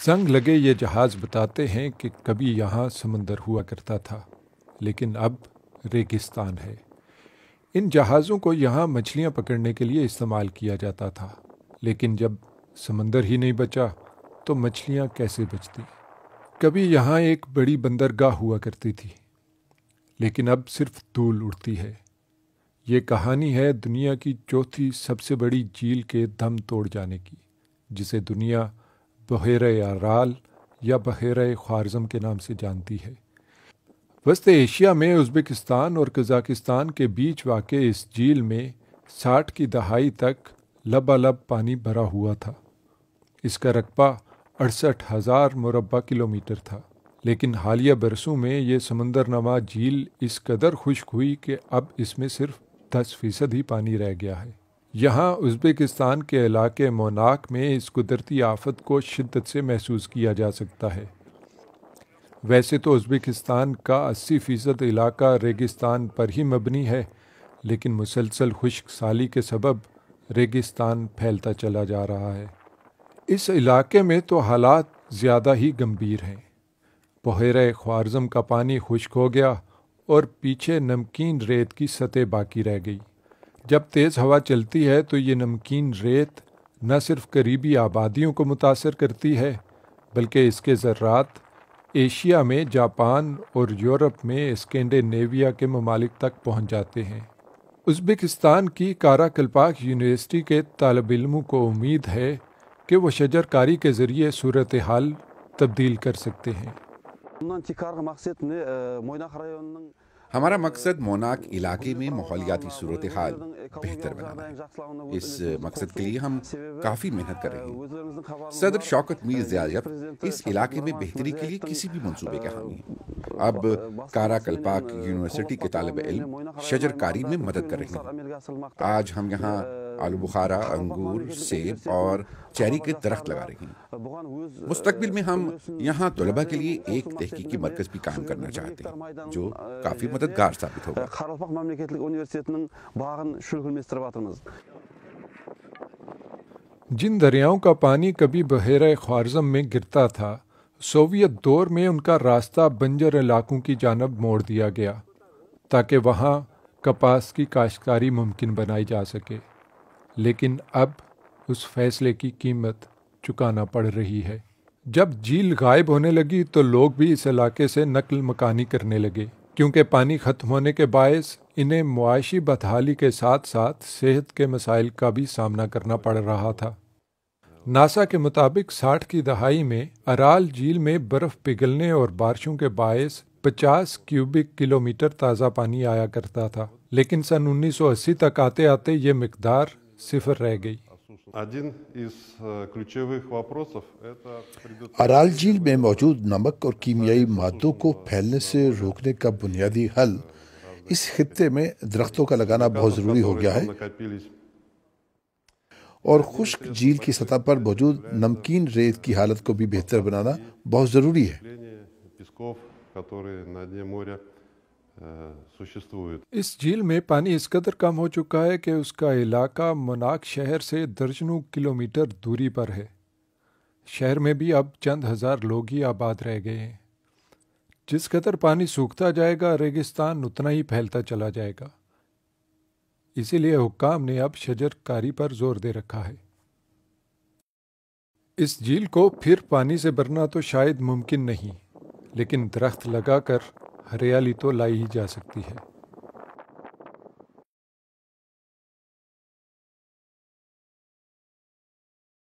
जंग लगे ये जहाज़ बताते हैं कि कभी यहाँ समंदर हुआ करता था, लेकिन अब रेगिस्तान है। इन जहाज़ों को यहाँ मछलियाँ पकड़ने के लिए इस्तेमाल किया जाता था, लेकिन जब समंदर ही नहीं बचा तो मछलियाँ कैसे बचती। कभी यहाँ एक बड़ी बंदरगाह हुआ करती थी, लेकिन अब सिर्फ धूल उड़ती है। ये कहानी है दुनिया की चौथी सबसे बड़ी झील के दम तोड़ जाने की, जिसे दुनिया बहेरे अराल या बहेरे ख्वारज़म के नाम से जानती है। वस्ती एशिया में उज़्बेकिस्तान और कज़ाकिस्तान के बीच वाक़ इस झील में 60 की दहाई तक लबालब पानी भरा हुआ था। इसका रकबा 68,000 मुरब्बा किलोमीटर था, लेकिन हालिया बरसों में ये समंदर नमा झील इस कदर खुश्क हुई कि अब इसमें सिर्फ 10% ही पानी रह गया है। यहाँ उज़्बेकिस्तान के इलाके मोनाक में इस कुदरती आफत को शिद्दत से महसूस किया जा सकता है। वैसे तो उज़्बेकिस्तान का 80% इलाका रेगिस्तान पर ही मबनी है, लेकिन मुसलसल खुश्क साली के सबब रेगिस्तान फैलता चला जा रहा है। इस इलाके में तो हालात ज़्यादा ही गंभीर हैं। बहेरे ख्वारज़म का पानी खुश्क हो गया और पीछे नमकीन रेत की सतह बाकी रह गई। जब तेज़ हवा चलती है तो ये नमकीन रेत न सिर्फ करीबी आबादियों को मुतासर करती है, बल्कि इसके ज़र्रात एशिया में जापान और यूरोप में स्कैंडिनेविया के ममालिक तक पहुंच जाते हैं। उज़्बेकिस्तान की काराकल्पाक यूनिवर्सिटी के तालिब इल्मों को उम्मीद है कि वो शजरकारी के ज़रिए सूरत हाल तब्दील कर सकते हैं। हमारा मकसद मोनाक इलाके में माहौलियाती सूरत हाल बेहतर बनाना है। इस मकसद के लिए हम काफ़ी मेहनत कर रहे हैं। सदर शौकत मीर ज़ियायत इस इलाके में बेहतरी के लिए किसी भी मंसूबे के हामी हैं। अब काराकल्पाक यूनिवर्सिटी के तालिब इल्म शजरकारी में मदद कर रहे हैं। आज हम यहाँ आलू बुखारा, अंगूर, सेब और चेरी के दरख्त लगा रहे हैं। मुस्तकबिल में हम यहाँ तलबा के लिए एक तहकीकी मरकज़ भी कायम करना चाहते हैं, जो काफ़ी मददगार साबित होगा। जिन दरियाओं का पानी कभी बहेरे ख्वारज़म में गिरता था, सोवियत दौर में उनका रास्ता बंजर इलाकों की जानब मोड़ दिया गया, ताकि वहाँ कपास की काश्तकारी मुमकिन बनाई जा सके। लेकिन अब उस फैसले की कीमत चुकाना पड़ रही है। जब झील गायब होने लगी तो लोग भी इस इलाके से नकल मकानी करने लगे, क्योंकि पानी ख़त्म होने के बायस इन्हें मुआशी बदहाली के साथ साथ सेहत के मसाइल का भी सामना करना पड़ रहा था। नासा के मुताबिक 60 की दहाई में अराल झील में बर्फ़ पिघलने और बारिशों के बायस 50 क्यूबिक किलोमीटर ताज़ा पानी आया करता था, लेकिन सन 1980 तक आते आते ये मिकदार सिफर रह गई। अराल झील में मौजूद नमक और कीमियाई मादों को फैलने से रोकने का बुनियादी हल इस खित्ते में दरख्तों का लगाना बहुत ज़रूरी हो गया है, और खुश्क झील की सतह पर मौजूद नमकीन रेत की हालत को भी बेहतर बनाना बहुत ज़रूरी है। इस झील में पानी इस कदर कम हो चुका है कि उसका इलाका मोनाक शहर से दर्जनों किलोमीटर दूरी पर है। शहर में भी अब चंद हज़ार लोग ही आबाद रह गए हैं। जिस कदर पानी सूखता जाएगा, रेगिस्तान उतना ही फैलता चला जाएगा। इसीलिए हुक्काम ने अब शजरकारी पर जोर दे रखा है। इस झील को फिर पानी से भरना तो शायद मुमकिन नहीं, लेकिन दरख्त लगाकर हरियाली तो लाई ही जा सकती है।